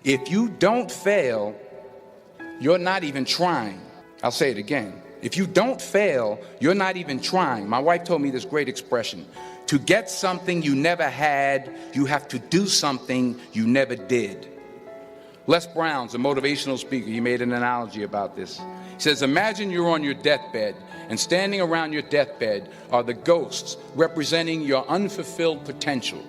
If you don't fail, you're not even trying. I'll say it again. If you don't fail, you're not even trying. My wife told me this great expression. To get something you never had, you have to do something you never did. Les Brown's a motivational speaker. He made an analogy about this. He says, imagine you're on your deathbed, and standing around your deathbed are the ghosts representing your unfulfilled potential.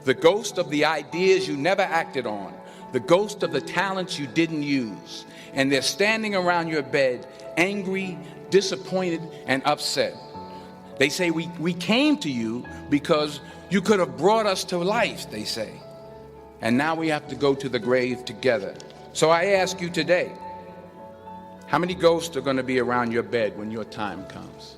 The ghost of the ideas you never acted on. The ghost of the talents you didn't use. And they're standing around your bed, angry, disappointed, and upset. They say, we came to you because you could have brought us to life, they say. And now we have to go to the grave together. So I ask you today, how many ghosts are going to be around your bed when your time comes?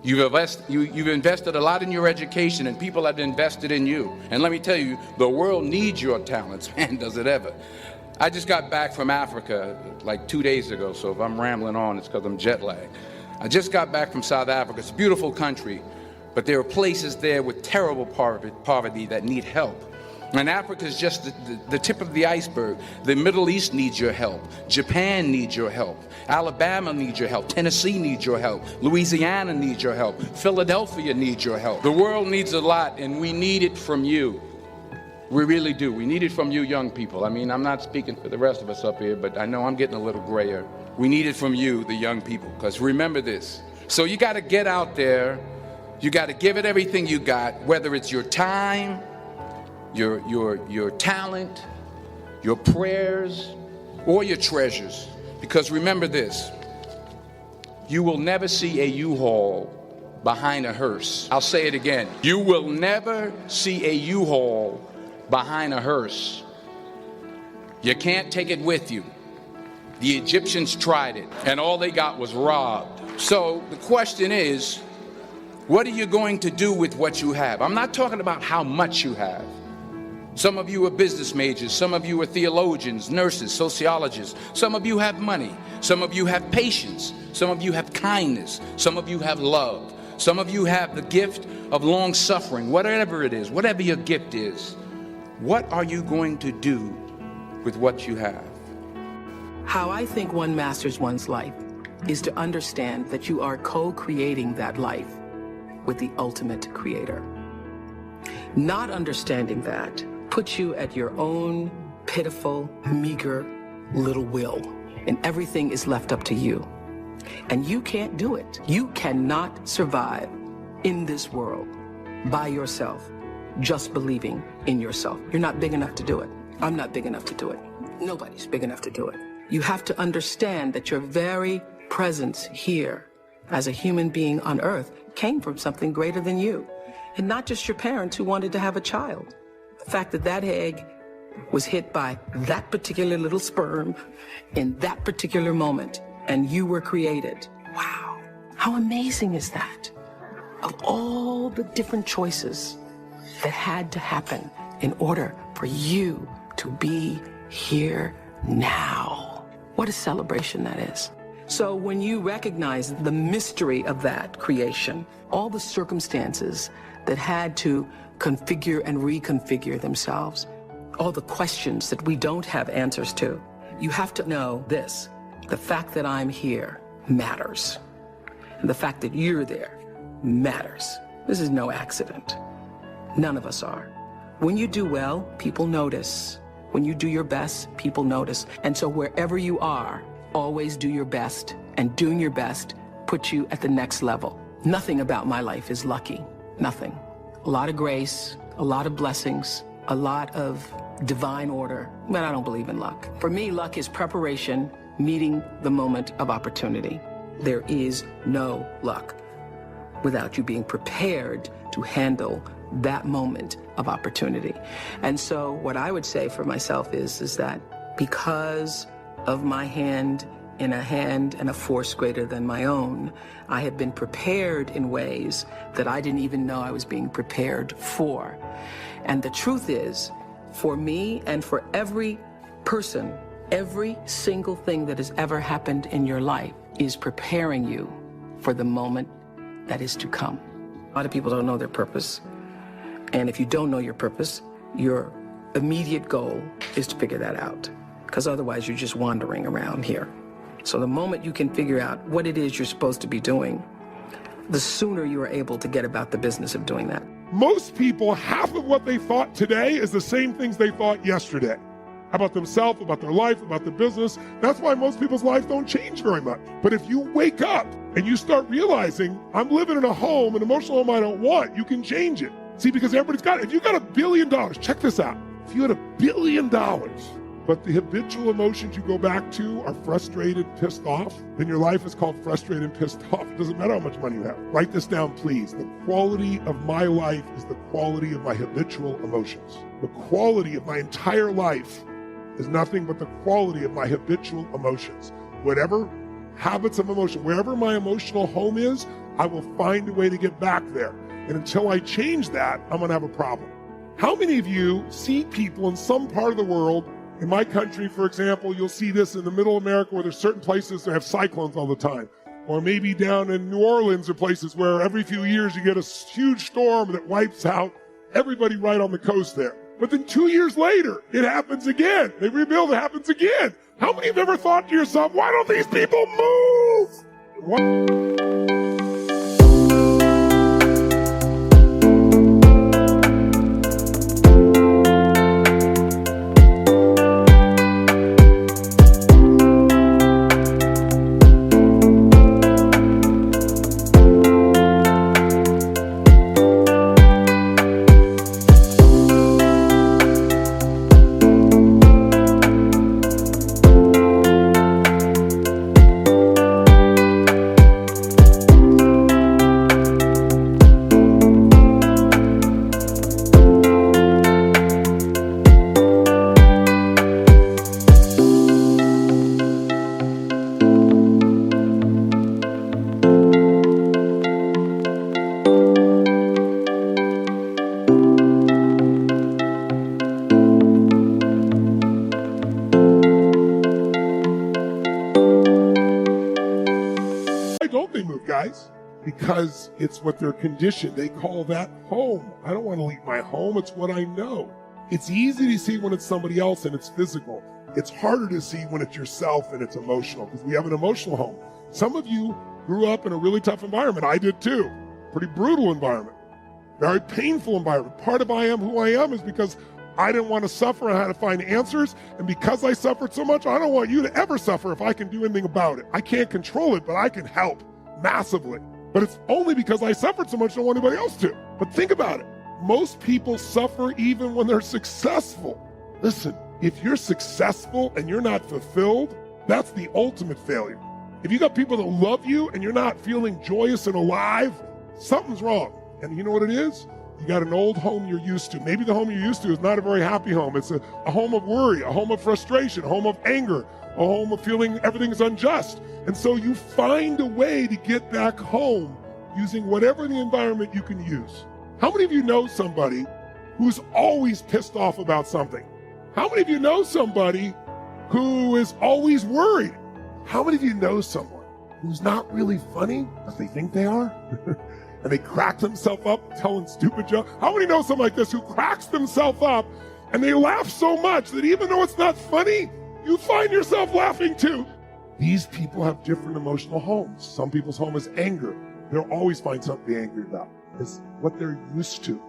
You've invested a lot in your education, and people have invested in you. And let me tell you, the world needs your talents, man, does it ever. I just got back from Africa like 2 days ago, so if I'm rambling on, it's because I'm jet lagged. I just got back from South Africa. It's a beautiful country, but there are places there with terrible poverty that need help. And Africa is just the tip of the iceberg. The Middle East needs your help. Japan needs your help. Alabama needs your help. Tennessee needs your help. Louisiana needs your help. Philadelphia needs your help. The world needs a lot, and we need it from you. We really do. We need it from you young people. I mean, I'm not speaking for the rest of us up here, but I know I'm getting a little grayer. We need it from you, the young people, because remember this. So you got to get out there. You got to give it everything you got, whether it's your time, your talent, your prayers, or your treasures. Because remember this, you will never see a U-Haul behind a hearse. I'll say it again. You will never see a U-Haul behind a hearse. You can't take it with you. The Egyptians tried it, and all they got was robbed. So the question is, what are you going to do with what you have? I'm not talking about how much you have. Some of you are business majors. Some of you are theologians, nurses, sociologists. Some of you have money. Some of you have patience. Some of you have kindness. Some of you have love. Some of you have the gift of long suffering. Whatever it is, whatever your gift is, what are you going to do with what you have? How I think one masters one's life is to understand that you are co-creating that life with the ultimate creator. Not understanding that puts you at your own pitiful, meager little will, and everything is left up to you. And you can't do it. You cannot survive in this world by yourself, just believing in yourself. You're not big enough to do it. I'm not big enough to do it. Nobody's big enough to do it. You have to understand that your very presence here as a human being on earth came from something greater than you. And not just your parents who wanted to have a child. The fact that that egg was hit by that particular little sperm in that particular moment, and you were created. Wow, how amazing is that? Of all the different choices that had to happen in order for you to be here now. What a celebration that is. So when you recognize the mystery of that creation, all the circumstances that had to configure and reconfigure themselves, all the questions that we don't have answers to, you have to know this. The fact that I'm here matters. And the fact that you're there matters. This is no accident. None of us are. When you do well, people notice. When you do your best, people notice. And so wherever you are, always do your best. And doing your best puts you at the next level. Nothing about my life is lucky. Nothing. A lot of grace, a lot of blessings, a lot of divine order, but I don't believe in luck. For me, luck is preparation meeting the moment of opportunity. There is no luck without you being prepared to handle that moment of opportunity. And so what I would say for myself is that because of my hand in a hand and a force greater than my own, I have been prepared in ways that I didn't even know I was being prepared for. And the truth is, for me and for every person, every single thing that has ever happened in your life is preparing you for the moment that is to come. A lot of people don't know their purpose. And if you don't know your purpose, you're immediate goal is to figure that out, because otherwise you're just wandering around here. So the moment you can figure out what it is you're supposed to be doing, the sooner you are able to get about the business of doing that. Most people, half of what they thought today is the same things they thought yesterday. About themselves, about their life, about their business. That's why most people's lives don't change very much. But if you wake up and you start realizing, I'm living in a home, an emotional home I don't want, you can change it. See, because everybody's got it. If you got $1 billion, check this out. If you had $1 billion, but the habitual emotions you go back to are frustrated, pissed off, then your life is called frustrated and pissed off. It doesn't matter how much money you have. Write this down, please. The quality of my life is the quality of my habitual emotions. The quality of my entire life is nothing but the quality of my habitual emotions. Whatever habits of emotion, wherever my emotional home is, I will find a way to get back there. And until I change that, I'm gonna have a problem. How many of you see people in some part of the world, in my country, for example, you'll see this in the middle of America where there's certain places that have cyclones all the time. Or maybe down in New Orleans or places where every few years you get a huge storm that wipes out everybody right on the coast there. But then 2 years later, it happens again. They rebuild, it happens again. How many have ever thought to yourself, why don't these people move? Don't they move, guys? Because it's what they're conditioned. They call that home. I don't want to leave my home. It's what I know. It's easy to see when it's somebody else and it's physical. It's harder to see when it's yourself and it's emotional, because we have an emotional home. Some of you grew up in a really tough environment. I did too. Pretty brutal environment. Very painful environment. Part of I am who I am is because I didn't want to suffer. I had to find answers. And because I suffered so much, I don't want you to ever suffer if I can do anything about it. I can't control it, but I can help massively. But it's only because I suffered so much, I don't want anybody else to. But think about it. Most people suffer even when they're successful. Listen, if you're successful and you're not fulfilled, that's the ultimate failure. If you got people that love you and you're not feeling joyous and alive, something's wrong. And you know what it is? You got an old home you're used to. Maybe the home you're used to is not a very happy home. It's a home of worry, a home of frustration, a home of anger, a home of feeling everything's unjust. And so you find a way to get back home using whatever the environment you can use. How many of you know somebody who's always pissed off about something? How many of you know somebody who is always worried? How many of you know someone who's not really funny, but they think they are? And they crack themselves up telling stupid jokes. How many know someone like this who cracks themselves up and they laugh so much that even though it's not funny, you find yourself laughing too? These people have different emotional homes. Some people's home is anger. They'll always find something to be angry about. It's what they're used to.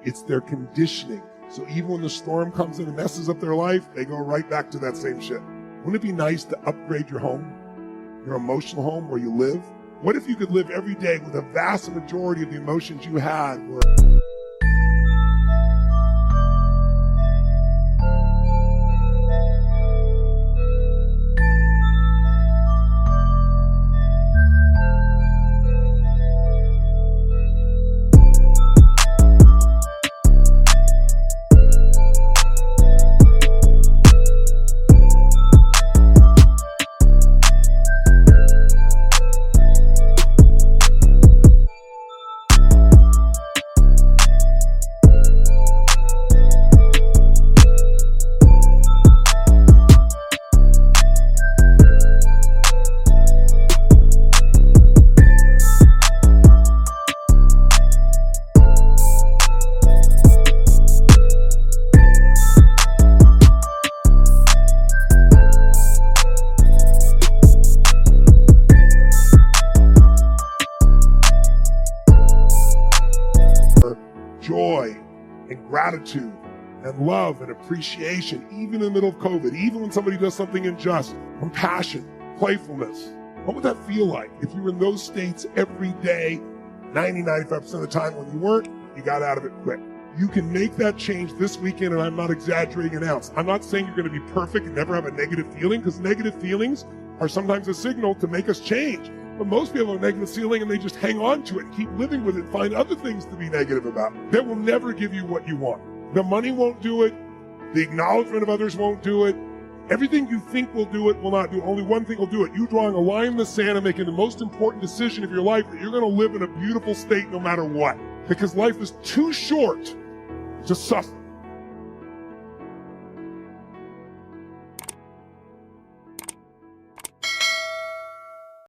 It's their conditioning. So even when the storm comes in and messes up their life, they go right back to that same shit. Wouldn't it be nice to upgrade your home, your emotional home where you live? What if you could live every day with a vast majority of the emotions you had were gratitude and love and appreciation, even in the middle of COVID, even when somebody does something unjust, compassion, playfulness. What would that feel like if you were in those states every day, 95% of the time? When you weren't, you got out of it quick. You can make that change this weekend, and I'm not exaggerating an ounce. I'm not saying you're going to be perfect and never have a negative feeling, because negative feelings are sometimes a signal to make us change. But most people have a negative feeling and they just hang on to it and keep living with it, find other things to be negative about. That will never give you what you want. The money won't do it. The acknowledgement of others won't do it. Everything you think will do it will not do it. Only one thing will do it. You drawing a line in the sand and making the most important decision of your life, that you're going to live in a beautiful state no matter what. Because life is too short to suffer.